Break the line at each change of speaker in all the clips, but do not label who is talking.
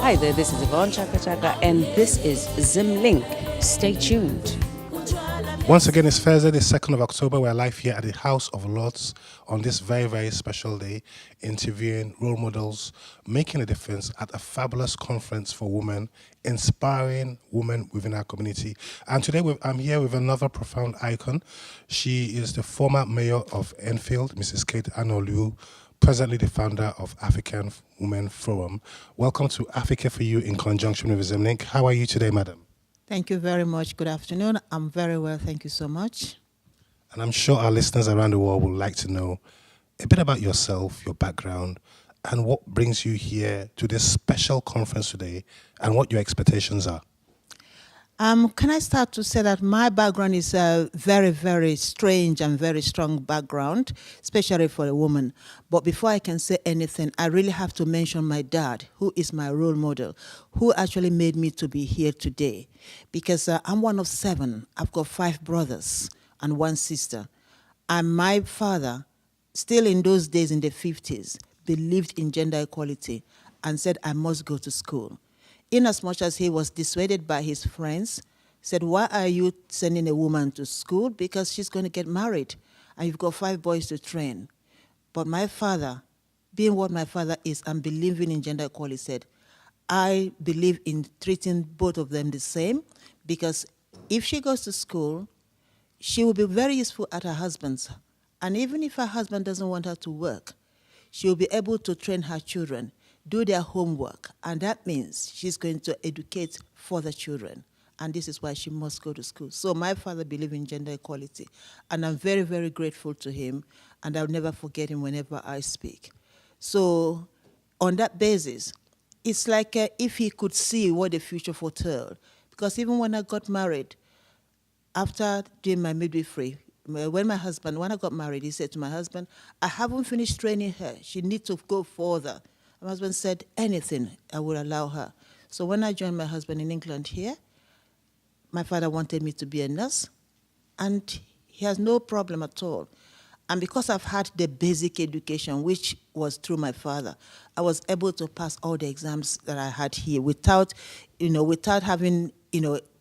Hi there, this is Yvonne Chaka Chaka, and this is Zimlink. Stay tuned.
Once again, it's Thursday, the 2nd of October. We're live here at the House of Lords on this very, very special day, interviewing role models, making a difference at a fabulous conference for women, inspiring women within our community. And today I'm here with another profound icon. She is the former mayor of Enfield, Mrs. KATE ANOLUE, presently the founder of African Women Forum. Welcome to AFRICA4U in conjunction with Zimlink. How are you today, madam?
Thank you very much. Good afternoon. I'm very well. Thank you so much.
And I'm sure our listeners around the world would like to know a bit about yourself, your background, and what brings you here to this special conference today, and what your expectations are.
Can I start to say that my background is a very, very strange and very strong background, especially for a woman. But before I can say anything, I really have to mention my dad, who is my role model, who actually made me to be here today. Because I'm one of 7. I've got 5 brothers and 1 sister. And my father, still in those days in the 50s, believed in gender equality and said, I must go to school. In as much as he was dissuaded by his friends, said, why are you sending a woman to school? Because she's going to get married, and you've got 5 boys to train. But my father, being what my father is and believing in gender equality, said, I believe in treating both of them the same, because if she goes to school, she will be very useful at her husband's. And even if her husband doesn't want her to work, she will be able to train her children, do their homework, and that means she's going to educate for the children. And this is why she must go to school. So my father believed in gender equality, and I'm very, very grateful to him, and I'll never forget him whenever I speak. So on that basis, it's like if he could see what the future foretold. Because even when I got married, after doing my midwifery, when I got married, he said to my husband, I haven't finished training her. She needs to go further. My husband said, anything, I would allow her. So when I joined my husband in England here, my father wanted me to be a nurse, and he has no problem at all. And because I've had the basic education, which was through my father, I was able to pass all the exams that I had here without having,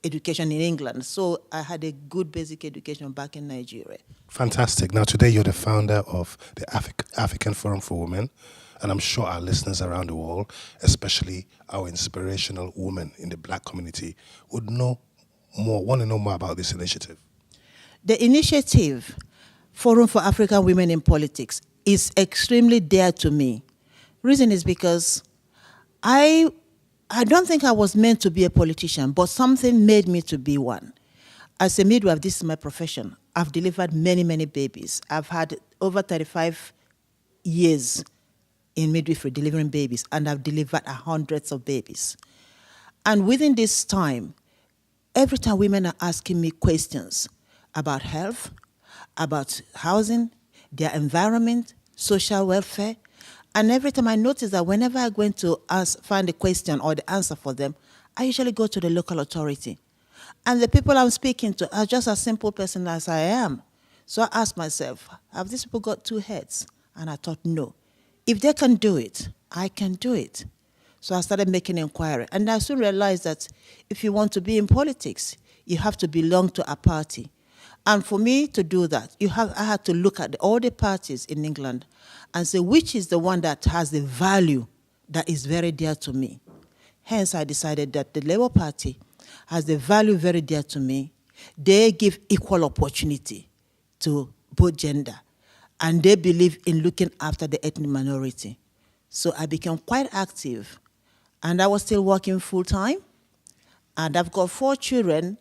education in England. So I had a good basic education back in Nigeria.
Fantastic. Now, today you're the founder of the African Forum for Women, and I'm sure our listeners around the world, especially our inspirational women in the Black community, want to know more about this initiative.
The initiative, Forum for African Women in Politics, is extremely dear to me. Reason is because I don't think I was meant to be a politician, but something made me to be one. As a midwife, this is my profession. I've delivered many, many babies. I've had over 35 years in midwifery delivering babies, and I've delivered hundreds of babies. And within this time, every time women are asking me questions about health, about housing, their environment, social welfare, and every time I notice that whenever I'm going to find a question or the answer for them, I usually go to the local authority. And the people I'm speaking to are just a simple person as I am. So I asked myself, have these people got 2 heads? And I thought, no. If they can do it, I can do it. So I started making inquiry. And I soon realized that if you want to be in politics, you have to belong to a party. And for me to do that, I had to look at all the parties in England and say, which is the one that has the value that is very dear to me? Hence, I decided that the Labour Party has the value very dear to me. They give equal opportunity to both gender, and they believe in looking after the ethnic minority. So I became quite active, and I was still working full-time, and I've got 4 children,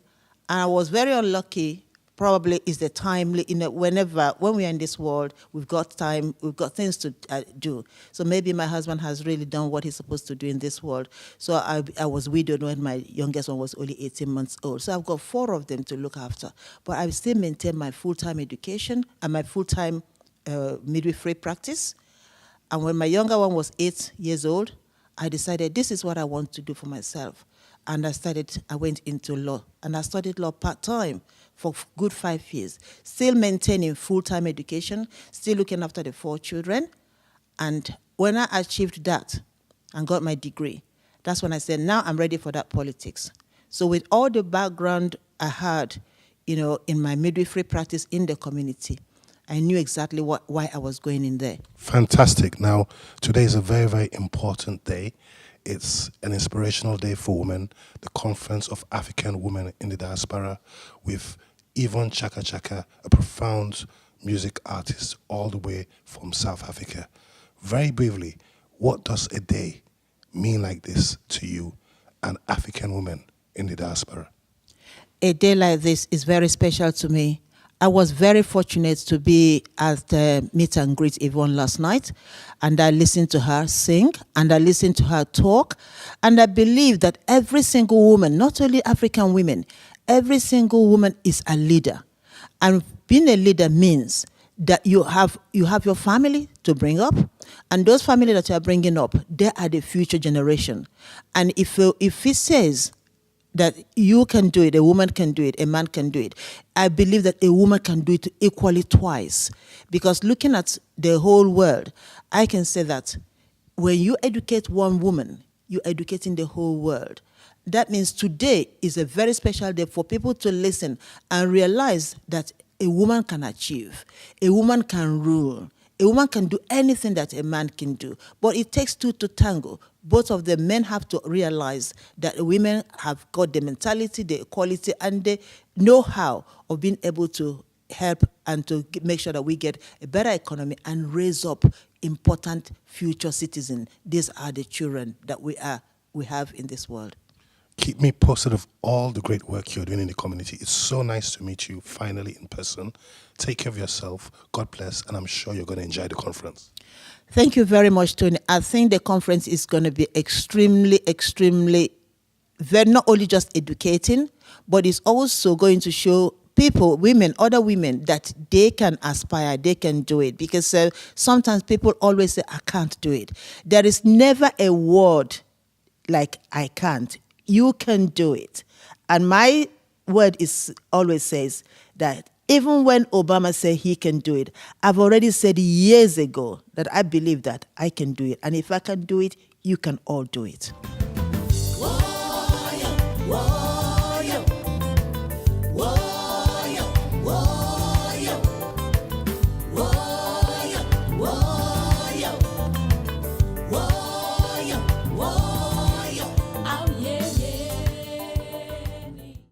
and I was very unlucky. Probably is the time, when we are in this world, we've got time, we've got things to do. So maybe my husband has really done what he's supposed to do in this world. So I was widowed when my youngest one was only 18 months old. So I've got 4 of them to look after. But I still maintain my full-time education and my full-time midwifery practice. And when my younger one was 8 years old, I decided this is what I want to do for myself. And I went into law, and I studied law part-time for good 5 years, still maintaining full-time education, still looking after the 4 children. And when I achieved that and got my degree, That's when I said, now I'm ready for that politics. So with all the background I had, in my midwifery practice in the community, I knew exactly why I was going in there.
Fantastic. Now, today is a very, very important day. It's an inspirational day for women, the Conference of African Women in the Diaspora, with Yvonne Chaka Chaka, a profound music artist all the way from South Africa. Very briefly, what does a day mean like this to you, an African woman in the diaspora?
A day like this is very special to me. I was very fortunate to be at the meet and greet Yvonne last night, and I listened to her sing, and I listened to her talk, and I believe that every single woman, not only African women, every single woman is a leader. And being a leader means that you have your family to bring up, and those family that you are bringing up, they are the future generation. And if it says that you can do it, a woman can do it, a man can do it, I believe that a woman can do it equally twice. Because looking at the whole world, I can say that when you educate one woman, you're educating the whole world. That means today is a very special day for people to listen and realize that a woman can achieve, a woman can rule, a woman can do anything that a man can do. But it takes two to tango. Both of the men have to realize that women have got the mentality, the equality, and the know-how of being able to help and to make sure that we get a better economy and raise up important future citizens. These are the children that we have in this world.
Keep me posted of all the great work you're doing in the community. It's so nice to meet you finally in person. Take care of yourself. God bless, and I'm sure you're going to enjoy the conference.
Thank you very much, Tony. I think the conference is going to be extremely, very, not only just educating, but it's also going to show people, women, other women, that they can aspire, they can do it. Because sometimes people always say, I can't do it. There is never a word like, I can't. You can do it. And my word always says that even when Obama said he can do it, I've already said years ago that I believe that I can do it. And if I can do it, you can all do it.